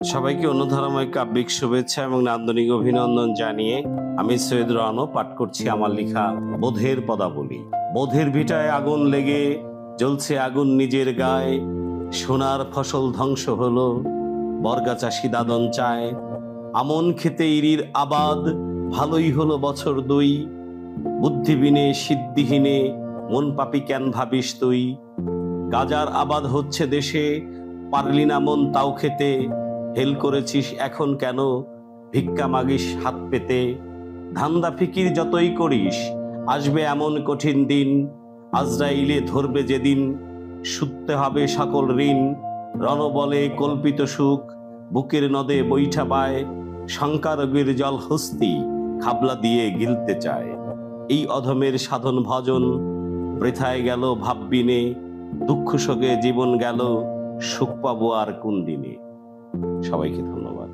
সবাইকে অনুধারাময় কাব্যিক শুভেচ্ছা এবং নান্দনিক অভিনন্দন জানিয়ে আমি সৈয়দ রানো পাঠ করছি আমার লেখা বোধের পদাবলী। বোধের ভিটায় আগুন লেগে জ্বলছে আগুন নিজের গায়ে, সোনার ফসল ধ্বংস হলো, বর্গা চাষি দাদন চায়। আমন খেতে ইরির আবাদ, ভালোই হলো বছর দুই। বুদ্ধিবিনে সিদ্ধিহীনে মন পাপি কেন ভাবিস তুই? গাজার আবাদ হচ্ছে দেশে, পারলি না মন তাও খেতে। হেল করেছিস এখন কেন, ভিক্ষা মাগিস হাত পেতে। ধান্দা ফিকির যতই করিস, আসবে এমন কঠিন দিন। আজরাইলে ধরবে যেদিন, শুধতে হবে সকল ঋণ। রণবলে কল্পিত সুখ, বুকের নদে বৈঠা পায়। শঙ্কারোগের জল হস্তি, খাবলা দিয়ে গিলতে চায়। এই অধমের সাধন ভজন, বৃথায় গেল ভাববিনে। দুঃখ শোকে জীবন গেল, সুখ পাবো আর কোন দিনে। সবাইকে ধন্যবাদ।